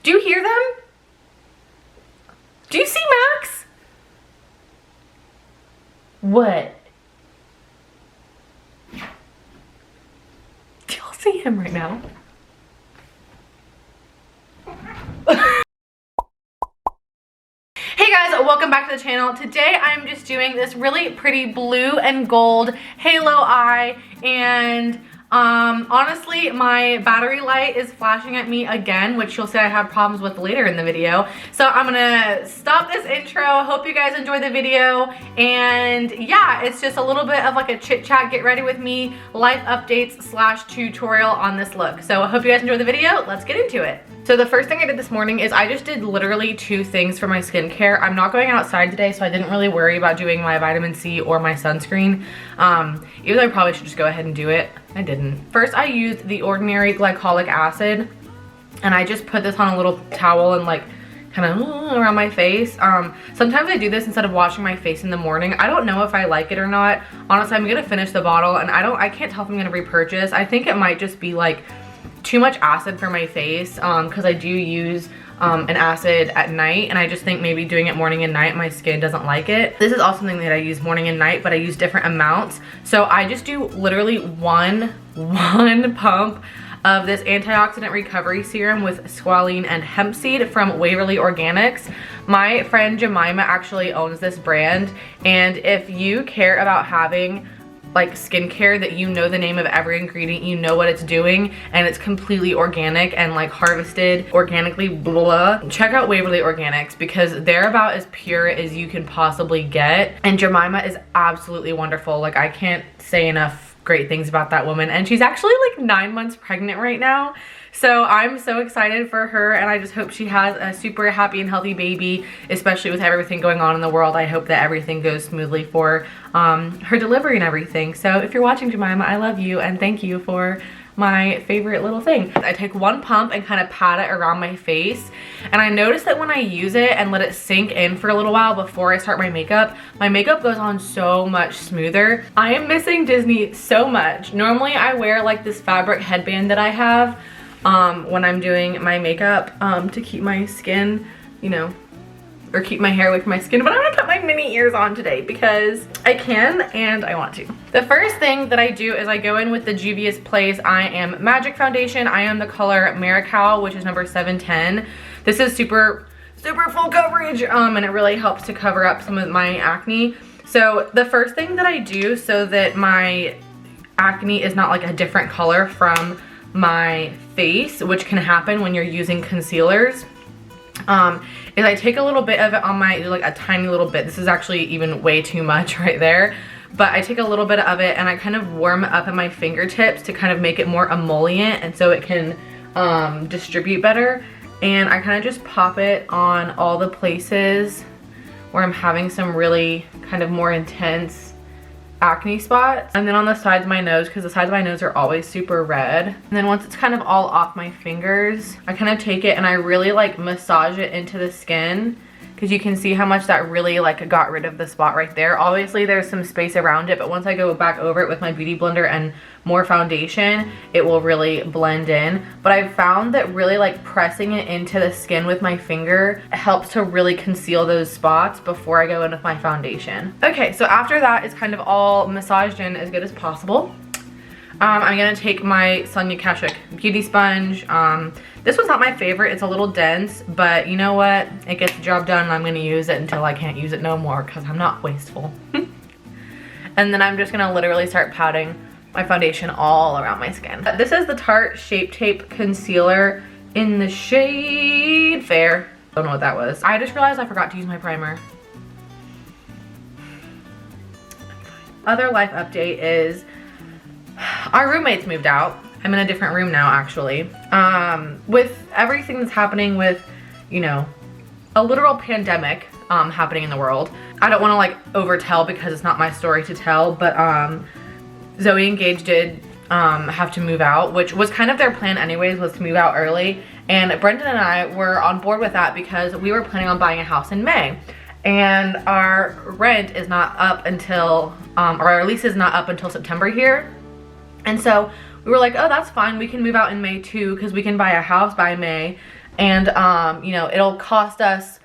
Do you hear them? Do you see Max? What? Do y'all see him right now? Hey guys, welcome back to the channel. Today I'm just doing this really pretty blue and gold halo eye, and honestly my battery light is flashing at me again, which you'll see I have problems with later in the video. So I'm gonna stop this intro. Hope you guys enjoy the video, and yeah, it's just a little bit of like a chit chat, get ready with me, life updates / tutorial on this look. So I hope you guys enjoy the video. Let's get into it. So the first thing I did this morning is I just did literally 2 things for my skincare. I'm not going outside today, so I didn't really worry about doing my vitamin C or my sunscreen. Even though I probably should just go ahead and do it, I didn't. First, I used the Ordinary glycolic acid, and I just put this on a little towel and like kind of around my face. Sometimes I do this instead of washing my face in the morning. I don't know if I like it or not. Honestly, I'm gonna finish the bottle, and I can't tell if I'm gonna repurchase. I think it might just be like too much acid for my face, because I do use an acid at night, and I just think maybe doing it morning and night, my skin doesn't like it. This is also something that I use morning and night, but I use different amounts. So I just do literally one pump of this antioxidant recovery serum with squalene and hemp seed from Waverly Organics. My friend Jemima actually owns this brand, and if you care about having like skincare that you know the name of every ingredient, you know what it's doing, and it's completely organic and like harvested organically, blah, check out Waverly Organics, because they're about as pure as you can possibly get. And Jemima is absolutely wonderful. Like, I can't say enough great things about that woman, and she's actually like 9 months pregnant right now. So I'm so excited for her, and I just hope she has a super happy and healthy baby, especially with everything going on in the world. I hope that everything goes smoothly for her delivery and everything. So if you're watching, Jemima, I love you, and thank you for my favorite little thing. I take 1 pump and kind of pat it around my face, and I notice that when I use it and let it sink in for a little while before I start my makeup goes on so much smoother. I am missing Disney so much. Normally I wear like this fabric headband that I have when I'm doing my makeup to keep my skin, you know, or keep my hair away from my skin, but I'm gonna put my mini ears on today because I can and I want to. The first thing that I do is I go in with the Juvia's Place I Am Magic Foundation. I am the color Marical, which is number 710. This is super full coverage, and it really helps to cover up some of my acne. So the first thing that I do so that my acne is not like a different color from my face, which can happen when you're using concealers, is I take a little bit of it on my, like a tiny little bit. This is actually even way too much right there, but I take a little bit of it and I kind of warm it up in my fingertips to kind of make it more emollient, and so it can distribute better. And I kind of just pop it on all the places where I'm having some really kind of more intense acne spots, and then on the sides of my nose, because the sides of my nose are always super red. And then once it's kind of all off my fingers, I kind of take it and I really like massage it into the skin, because you can see how much that really like got rid of the spot right there. Obviously there's some space around it, but once I go back over it with my beauty blender and more foundation, it will really blend in. But I've found that really like pressing it into the skin with my finger helps to really conceal those spots before I go in with my foundation. Okay, so after that is kind of all massaged in as good as possible, I'm gonna take my Sonia Kashuk beauty sponge. This one's not my favorite, it's a little dense, but you know what? It gets the job done, and I'm gonna use it until I can't use it no more, because I'm not wasteful. And then I'm just gonna literally start patting my foundation all around my skin. This is the Tarte Shape Tape Concealer in the shade Fair. Don't know what that was. I just realized I forgot to use my primer. Other life update is our roommates moved out. I'm in a different room now, actually. With everything that's happening with, you know, a literal pandemic happening in the world, I don't want to like overtell because it's not my story to tell, but Zoe and Gage did have to move out, which was kind of their plan anyways, was to move out early. And Brendan and I were on board with that because we were planning on buying a house in May. And our rent is not up until, or our lease is not up until September here. And so we were like, oh, that's fine. We can move out in May too, because we can buy a house by May. and you know, it'll cost us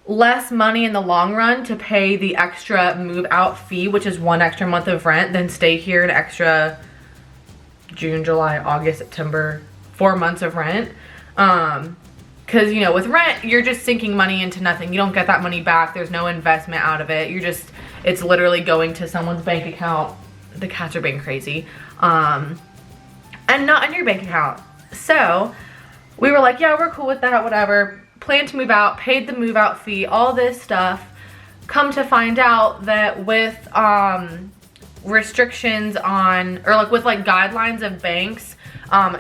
less money in the long run to pay the extra move out fee, which is 1 extra month of rent, than stay here an extra June, July, August, September, 4 months of rent. Because, you know, with rent, you're just sinking money into nothing. You don't get that money back. There's no investment out of it. You're just, it's literally going to someone's bank account. The cats are being crazy. And not in your bank account. So we were like, yeah, we're cool with that, whatever. Planned to move out, paid the move out fee, all this stuff. Come to find out that with restrictions on, or like with like guidelines of banks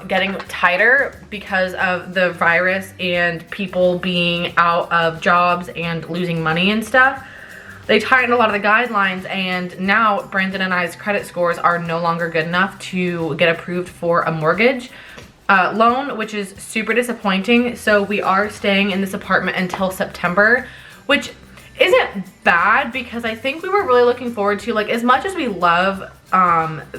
getting tighter because of the virus and people being out of jobs and losing money and stuff, they tightened a lot of the guidelines, and now Brandon and I's credit scores are no longer good enough to get approved for a mortgage loan, which is super disappointing. So we are staying in this apartment until September, which isn't bad because I think we were really looking forward to, like, as much as we love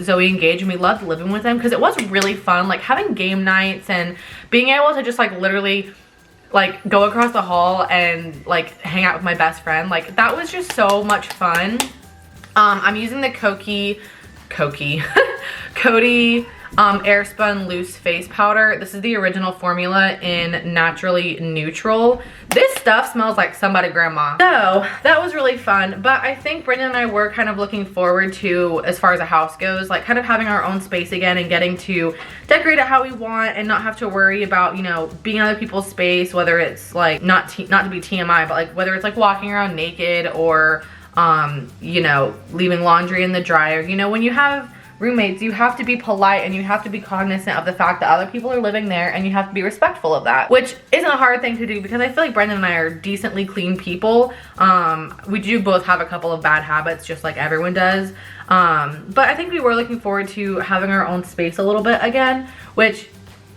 Zoe and Gage and we loved living with them because it was really fun, like having game nights and being able to just like literally like go across the hall and like hang out with my best friend. Like that was just so much fun. I'm using the Coty Airspun Loose Face Powder. This is the original formula in Naturally Neutral. This stuff smells like somebody's grandma. So that was really fun, but I think Brendan and I were kind of looking forward to, as far as a house goes, like kind of having our own space again and getting to decorate it how we want and not have to worry about, you know, being in other people's space, whether it's like, not to be TMI, but like whether it's like walking around naked or, you know, leaving laundry in the dryer. You know, when you have roommates, you have to be polite and you have to be cognizant of the fact that other people are living there, and you have to be respectful of that, which isn't a hard thing to do because I feel like Brendan and I are decently clean people. We do both have a couple of bad habits, just like everyone does. But I think we were looking forward to having our own space a little bit again, which,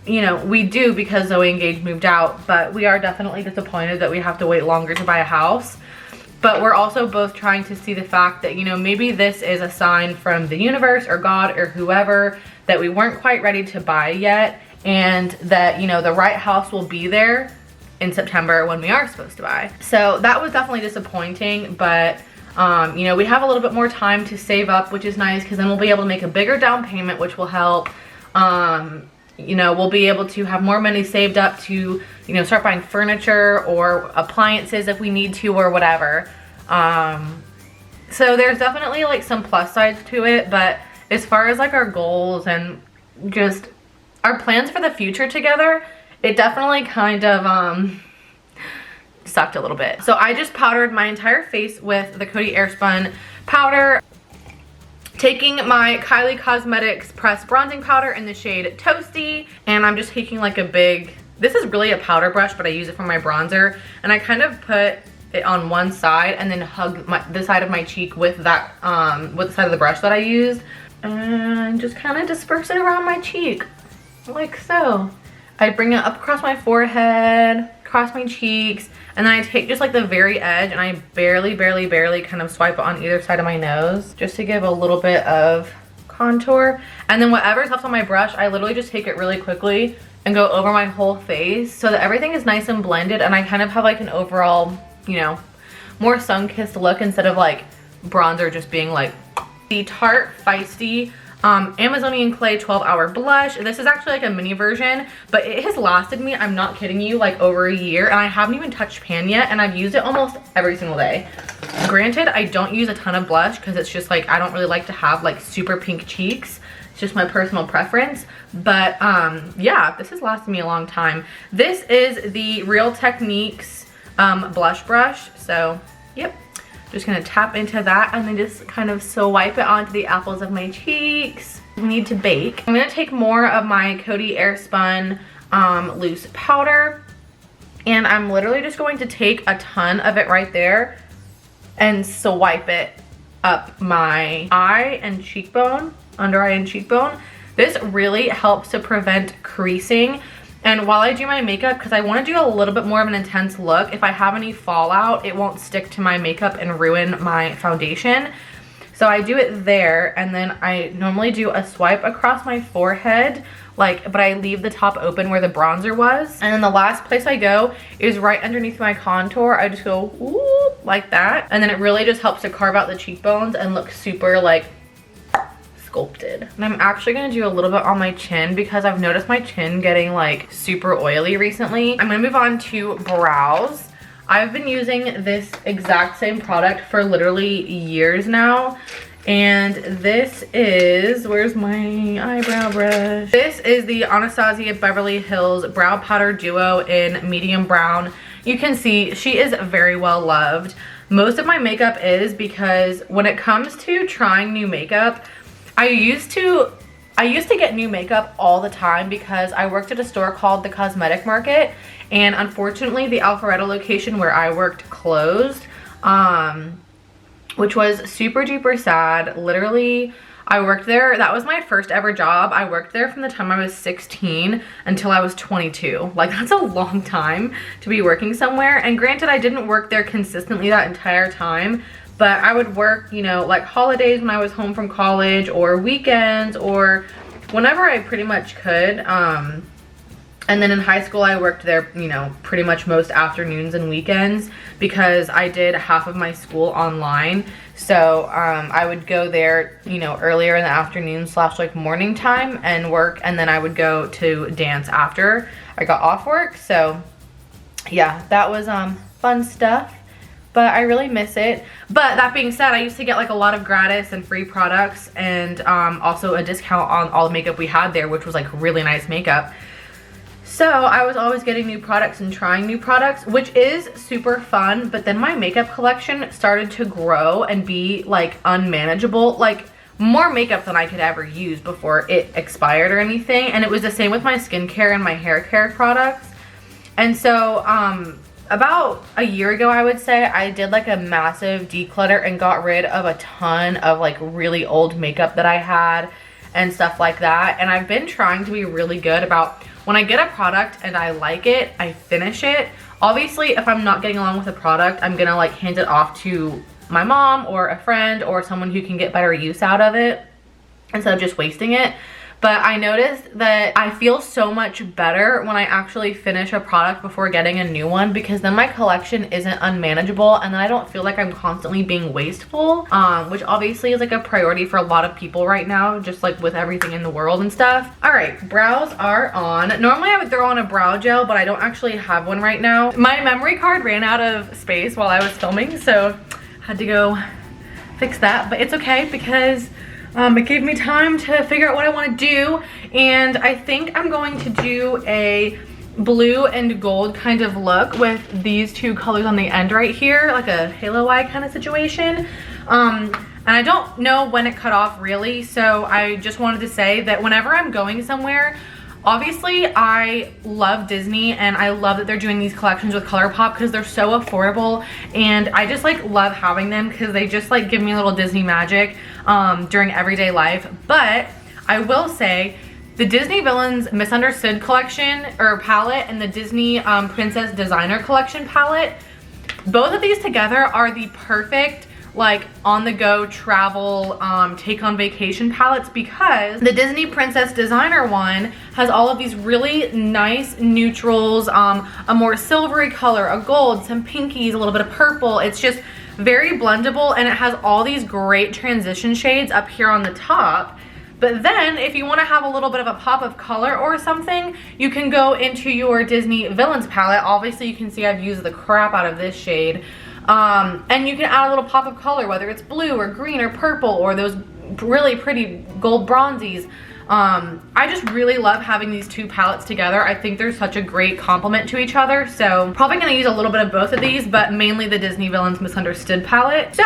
you know, we do because Zoe and Gage moved out, but we are definitely disappointed that we have to wait longer to buy a house. But we're also both trying to see the fact that, you know, maybe this is a sign from the universe or God or whoever that we weren't quite ready to buy yet, and that, you know, the right house will be there in September when we are supposed to buy. So that was definitely disappointing, but you know, we have a little bit more time to save up, which is nice because then we'll be able to make a bigger down payment, which will help. You know, we'll be able to have more money saved up to, you know, start buying furniture or appliances if we need to or whatever. So there's definitely like some plus sides to it, but as far as like our goals and just our plans for the future together, it definitely kind of sucked a little bit. So I just powdered my entire face with the Coty Airspun powder, taking my Kylie Cosmetics pressed bronzing powder in the shade Toasty, and I'm just taking like a big, this is really a powder brush, but I use it for my bronzer, and I kind of put it on one side and then hug the side of my cheek with that, with the side of the brush that I used, and just kind of disperse it around my cheek, like so. I bring it up across my forehead, across my cheeks, and then I take just like the very edge and I barely kind of swipe it on either side of my nose just to give a little bit of contour. And then whatever's left on my brush, I literally just take it really quickly and go over my whole face so that everything is nice and blended, and I kind of have like an overall, you know, more sun-kissed look instead of like bronzer just being like. The Tarte Feisty Amazonian Clay 12-Hour Blush. This is actually like a mini version, but it has lasted me, I'm not kidding you, like over a year, and I haven't even touched pan yet, and I've used it almost every single day. Granted, I don't use a ton of blush because it's just like, I don't really like to have like super pink cheeks. It's just my personal preference, but yeah, this has lasted me a long time. This is the Real Techniques blush brush, so yep. Just gonna tap into that and then just kind of swipe it onto the apples of my cheeks. We need to bake. I'm gonna take more of my Coty Airspun loose powder, and I'm literally just going to take a ton of it right there and swipe it up my eye and cheekbone, under eye and cheekbone. This really helps to prevent creasing. And while I do my makeup, because I want to do a little bit more of an intense look, if I have any fallout, it won't stick to my makeup and ruin my foundation. So I do it there, and then I normally do a swipe across my forehead like, but I leave the top open where the bronzer was. And then the last place I go is right underneath my contour. I just go whoop, like that. And then it really just helps to carve out the cheekbones and look super like sculpted. And I'm actually gonna do a little bit on my chin because I've noticed my chin getting like super oily recently. I'm gonna move on to brows. I've been using this exact same product for literally years now. And this is, where's my eyebrow brush? This is the Anastasia Beverly Hills Brow Powder Duo in medium brown. You can see she is very well loved. Most of my makeup is because when it comes to trying new makeup, I used to get new makeup all the time because I worked at a store called the Cosmetic Market, and unfortunately the Alpharetta location where I worked closed, which was super duper sad. Literally, I worked there, that was my first ever job. I worked there from the time I was 16 until I was 22. Like, that's a long time to be working somewhere. And granted, I didn't work there consistently that entire time, but I would work, you know, like holidays when I was home from college, or weekends, or whenever I pretty much could. And then in high school, I worked there, you know, pretty much most afternoons and weekends because I did half of my school online. So I would go there, you know, earlier in the afternoon / like morning time and work. And then I would go to dance after I got off work. So yeah, that was fun stuff. But I really miss it. But that being said, I used to get like a lot of gratis and free products, and also a discount on all the makeup we had there, which was like really nice makeup. So I was always getting new products and trying new products, which is super fun. But then my makeup collection started to grow and be like unmanageable, like more makeup than I could ever use before it expired or anything. And it was the same with my skincare and my hair care products. And so about a year ago, I would say, I did like a massive declutter and got rid of a ton of like really old makeup that I had and stuff like that. And I've been trying to be really good about when I get a product and I like it, I finish it. Obviously, if I'm not getting along with a product, I'm gonna like hand it off to my mom or a friend or someone who can get better use out of it instead of just wasting it. But I noticed that I feel so much better when I actually finish a product before getting a new one, because then my collection isn't unmanageable and then I don't feel like I'm constantly being wasteful, which obviously is like a priority for a lot of people right now, just like with everything in the world and stuff. All right, brows are on. Normally I would throw on a brow gel, but I don't actually have one right now. My memory card ran out of space while I was filming, so I had to go fix that, but it's okay because it gave me time to figure out what I want to do, and I think I'm going to do a blue and gold kind of look with these two colors on the end right here, like a halo eye kind of situation. And I don't know when it cut off really, so I just wanted to say that whenever I'm going somewhere, obviously I love Disney and I love that they're doing these collections with ColourPop because they're so affordable, and I just like love having them because they just like give me a little Disney magic during everyday life. But I will say the Disney Villains Misunderstood collection or palette and the Disney Princess Designer collection palette, both of these together are the perfect like on-the-go travel take on vacation palettes, because the Disney Princess Designer one has all of these really nice neutrals, a more silvery color, a gold, some pinkies, a little bit of purple. It's just very blendable, and it has all these great transition shades up here on the top. But then if you want to have a little bit of a pop of color or something, you can go into your Disney Villains palette. Obviously you can see I've used the crap out of this shade. And you can add a little pop of color, whether it's blue or green or purple or those really pretty gold bronzies. I just really love having these two palettes together. I think they're such a great complement to each other. So probably gonna use a little bit of both of these, but mainly the Disney Villains Misunderstood palette. So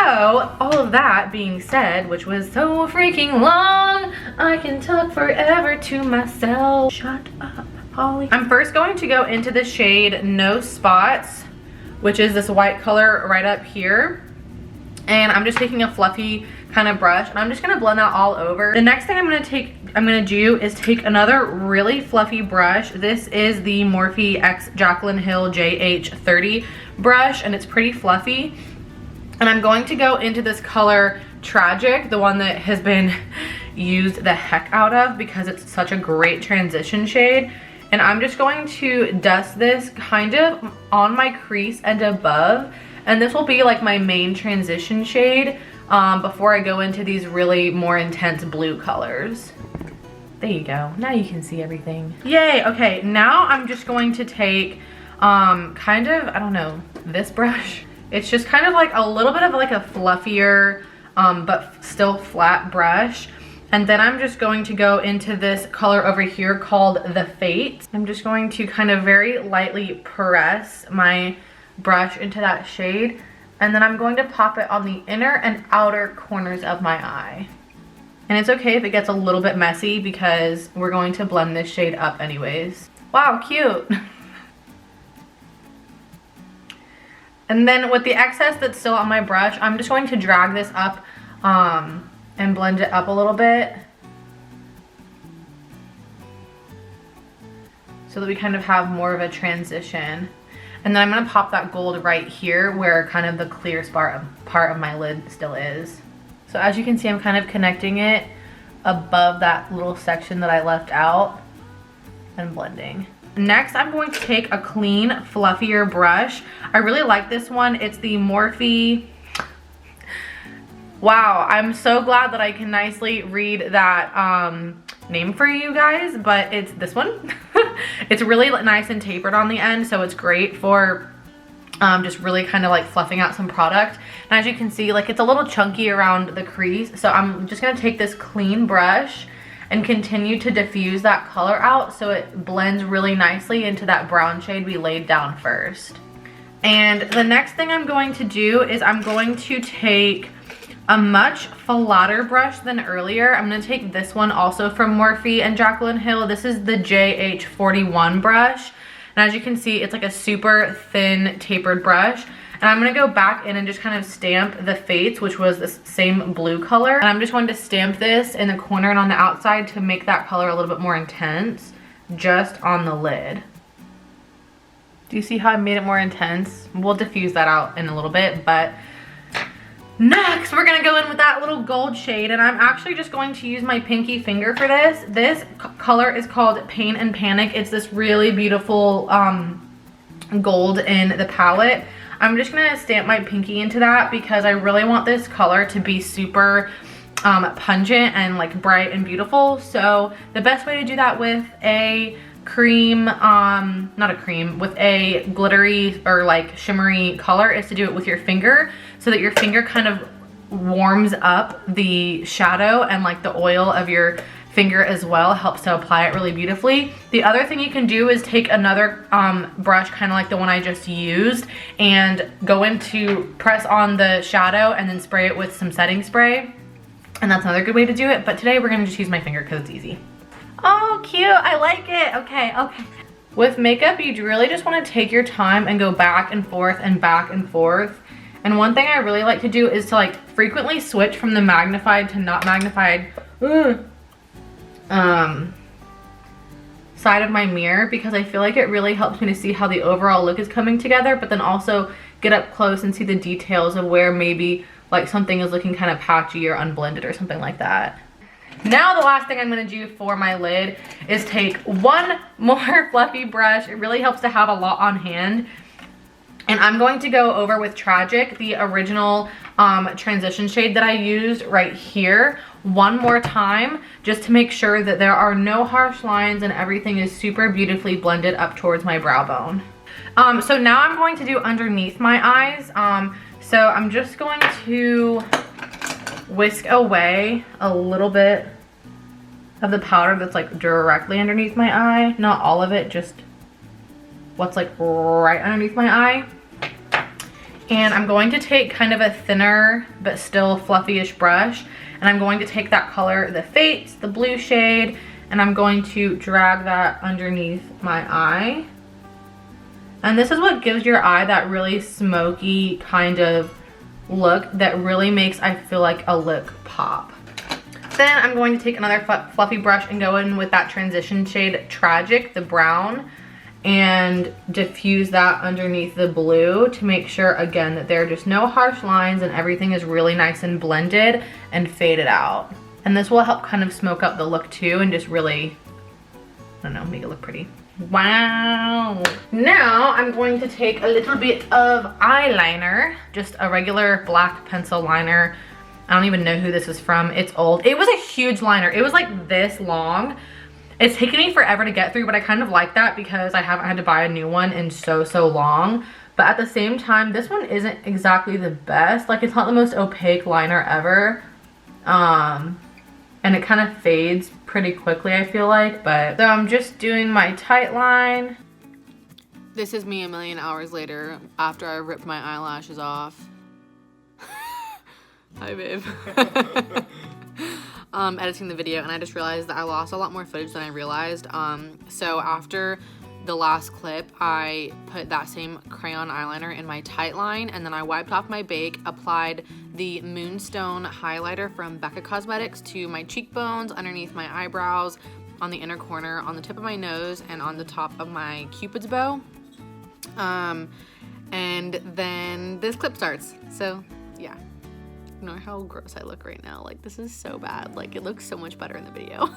all of that being said, which was so freaking long, I can talk forever to myself. Shut up, Holly. I'm first going to go into the shade No Spots, which is this white color right up here. And I'm just taking a fluffy kind of brush and I'm just gonna blend that all over. The next thing I'm gonna do is take another really fluffy brush. This is the Morphe X Jaclyn Hill JH30 brush, and it's pretty fluffy. And I'm going to go into this color Tragic, the one that has been, used the heck out of because it's such a great transition shade. And I'm just going to dust this kind of on my crease and above. And this will be like my main transition shade before I go into these really more intense blue colors. There you go. Now you can see everything. Yay. Okay, now I'm just going to take kind of, I don't know, this brush. It's just kind of like a little bit of like a fluffier but still flat brush. And then I'm just going to go into this color over here called the Fate. I'm just going to kind of very lightly press my brush into that shade. And then I'm going to pop it on the inner and outer corners of my eye. And it's okay if it gets a little bit messy because we're going to blend this shade up anyways. Wow, cute. And then with the excess that's still on my brush, I'm just going to drag this up and blend it up a little bit so that we kind of have more of a transition. And then I'm gonna pop that gold right here where kind of the clear part of my lid still is. So as you can see, I'm kind of connecting it above that little section that I left out and blending. Next, I'm going to take a clean, fluffier brush. I really like this one. It's the Morphe. Wow, I'm so glad that I can nicely read that name for you guys, but it's this one. It's really nice and tapered on the end, so it's great for just really kind of like fluffing out some product. And as you can see, like it's a little chunky around the crease, so I'm just gonna take this clean brush and continue to diffuse that color out so it blends really nicely into that brown shade we laid down first. And the next thing I'm going to do is I'm going to take a much flatter brush than earlier. I'm gonna take this one also from Morphe and Jaclyn Hill. This is the JH41 brush. And as you can see, it's like a super thin tapered brush. And I'm gonna go back in and just kind of stamp the Fates, which was the same blue color. And I'm just going to stamp this in the corner and on the outside to make that color a little bit more intense, just on the lid. Do you see how I made it more intense? We'll diffuse that out in a little bit, but next, we're gonna go in with that little gold shade, and I'm actually just going to use my pinky finger for this. This color is called Pain and Panic. It's this really beautiful gold in the palette. I'm just gonna stamp my pinky into that because I really want this color to be super pungent and like bright and beautiful. So the best way to do that with a cream, not a cream, with a glittery or like shimmery color is to do it with your finger, so that your finger kind of warms up the shadow, and like the oil of your finger as well helps to apply it really beautifully. The other thing you can do is take another brush, kind of like the one I just used, and go into press on the shadow and then spray it with some setting spray. And that's another good way to do it. But today we're gonna just use my finger because it's easy. Oh, cute, I like it. Okay. With makeup, you really just wanna take your time and go back and forth and back and forth. And one thing I really like to do is to like frequently switch from the magnified to not magnified side of my mirror, because I feel like it really helps me to see how the overall look is coming together, but then also get up close and see the details of where maybe like something is looking kind of patchy or unblended or something like that. Now the last thing I'm going to do for my lid is take one more fluffy brush. It really helps to have a lot on hand. And I'm going to go over with Tragic, the original transition shade that I used right here, one more time, just to make sure that there are no harsh lines and everything is super beautifully blended up towards my brow bone. So now I'm going to do underneath my eyes. So I'm just going to whisk away a little bit of the powder that's like directly underneath my eye. Not all of it, just what's like right underneath my eye. And I'm going to take kind of a thinner but still fluffy-ish brush, and I'm going to take that color, the Fates, the blue shade, and I'm going to drag that underneath my eye. And this is what gives your eye that really smoky kind of look that really makes, I feel like, a look pop. Then I'm going to take another fluffy brush and go in with that transition shade Tragic, the brown, and diffuse that underneath the blue to make sure, again, that there are just no harsh lines and everything is really nice and blended and faded out. And this will help kind of smoke up the look too and just really, I don't know, make it look pretty. Wow. Now I'm going to take a little bit of eyeliner, just a regular black pencil liner. I don't even know who this is from. It's old. It was a huge liner. It was like this long. It's taken me forever to get through, but I kind of like that because I haven't had to buy a new one in so long. But at the same time, this one isn't exactly the best. Like, it's not the most opaque liner ever. And it kind of fades pretty quickly, I feel like. But so I'm just doing my tight line. This is me a million hours later after I ripped my eyelashes off. Hi, babe. Editing the video, and I just realized that I lost a lot more footage than I realized. So after the last clip, I put that same crayon eyeliner in my tight line, and then I wiped off my bake, applied the Moonstone highlighter from Becca Cosmetics to my cheekbones, underneath my eyebrows, on the inner corner, on the tip of my nose, and on the top of my Cupid's bow. And then this clip starts. So yeah, ignore how gross I look right now. Like, this is so bad. Like, it looks so much better in the video.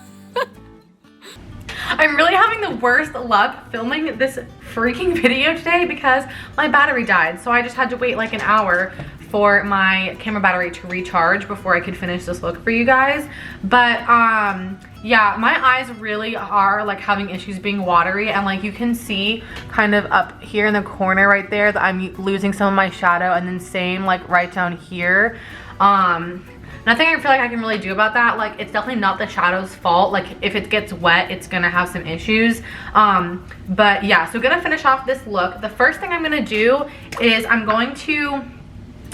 I'm really having the worst luck filming this freaking video today because my battery died. So I just had to wait like an hour for my camera battery to recharge before I could finish this look for you guys. But yeah, my eyes really are like having issues being watery, and like you can see kind of up here in the corner right there that I'm losing some of my shadow, and then same like right down here. Nothing I feel like I can really do about that. Like, it's definitely not the shadow's fault. Like, if it gets wet, it's gonna have some issues. But yeah, so gonna finish off this look. The first thing I'm gonna do is I'm going to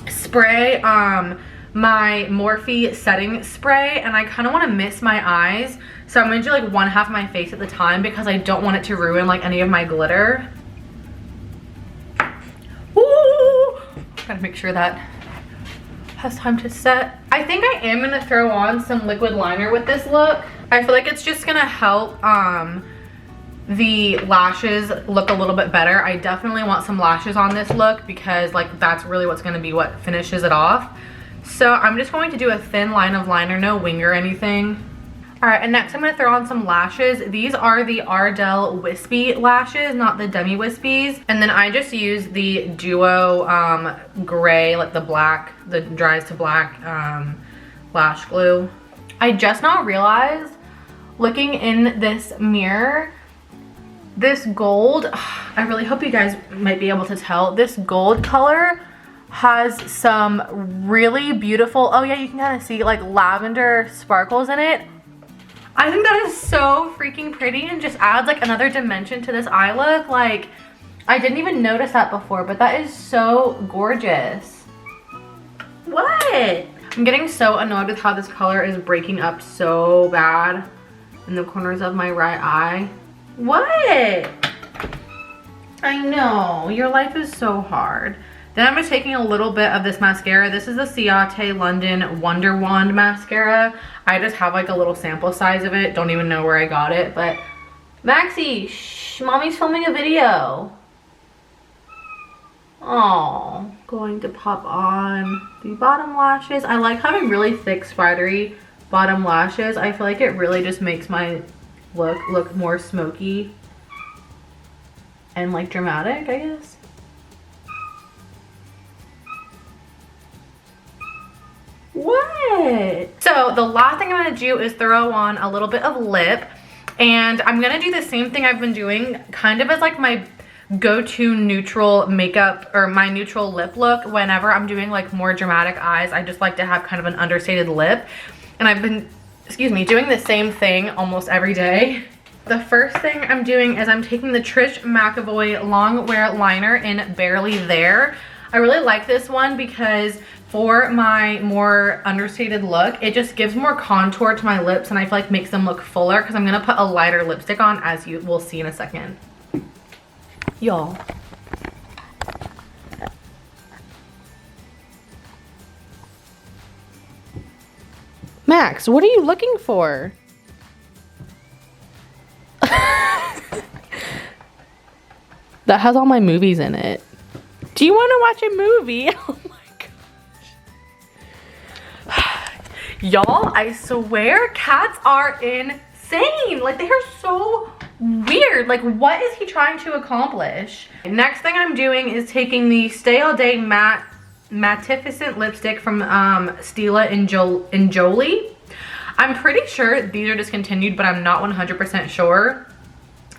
spray my Morphe setting spray, and I kind of want to mist my eyes. So I'm gonna do like one half of my face at the time because I don't want it to ruin like any of my glitter. Woo! Gotta make sure that has time to set. I think I am gonna throw on some liquid liner with this look. I feel like it's just gonna help the lashes look a little bit better. I definitely want some lashes on this look because like that's really what's gonna be what finishes it off. So I'm just going to do a thin line of liner, no wing or anything. All right, and next I'm gonna throw on some lashes. These are the Ardell Wispy lashes, not the Demi Wispies. And then I just use the Duo gray, like the black, the dries to black lash glue. I just now realized, looking in this mirror, this gold, I really hope you guys might be able to tell, this gold color has some really beautiful, oh yeah, you can kind of see like lavender sparkles in it. I think that is so freaking pretty and just adds like another dimension to this eye look. Like, I didn't even notice that before, but that is so gorgeous. What? I'm getting so annoyed with how this color is breaking up so bad in the corners of my right eye. What? I know, your life is so hard. Then I'm just taking a little bit of this mascara. This is the Ciate London Wonder Wand mascara. I just have like a little sample size of it. Don't even know where I got it, but Maxie, shh, mommy's filming a video. Oh, going to pop on the bottom lashes. I like having really thick spidery bottom lashes. I feel like it really just makes my look more smoky and like dramatic, I guess. What? So the last thing I'm gonna do is throw on a little bit of lip, and I'm gonna do the same thing I've been doing kind of as like my go-to neutral makeup or my neutral lip look. Whenever I'm doing like more dramatic eyes, I just like to have kind of an understated lip, and I've been, excuse me, doing the same thing almost every day. The first thing I'm doing is I'm taking the Trish McEvoy Long Wear Liner in Barely There. I really like this one because for my more understated look, it just gives more contour to my lips, and I feel like makes them look fuller because I'm gonna put a lighter lipstick on, as you will see in a second. Y'all. Max, what are you looking for? That has all my movies in it. Do you want to watch a movie? Oh my gosh. Y'all, I swear cats are insane. Like, they are so weird. Like, what is he trying to accomplish? Next thing I'm doing is taking the Stay All Day Mattificent lipstick from Stila and Jolie. I'm pretty sure these are discontinued, but I'm not 100% sure.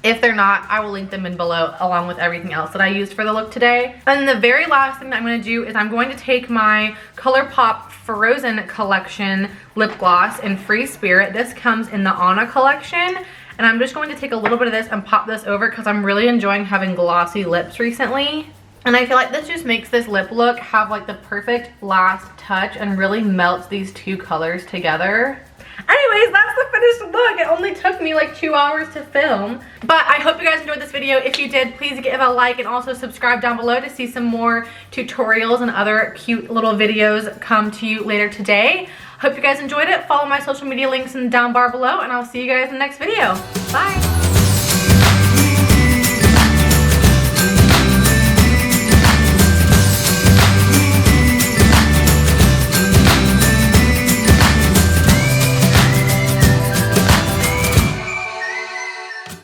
If they're not, I will link them in below along with everything else that I used for the look today. And the very last thing that I'm going to do is I'm going to take my ColourPop Frozen collection lip gloss in Free Spirit. This comes in the Anna collection. And I'm just going to take a little bit of this and pop this over because I'm really enjoying having glossy lips recently. And I feel like this just makes this lip look have like the perfect last touch and really melts these two colors together. Anyways, that's the finished look. It only took me like 2 hours to film. But I hope you guys enjoyed this video. If you did, please give a like and also subscribe down below to see some more tutorials and other cute little videos come to you later today. Hope you guys enjoyed it. Follow my social media links in the down bar below, and I'll see you guys in the next video. Bye.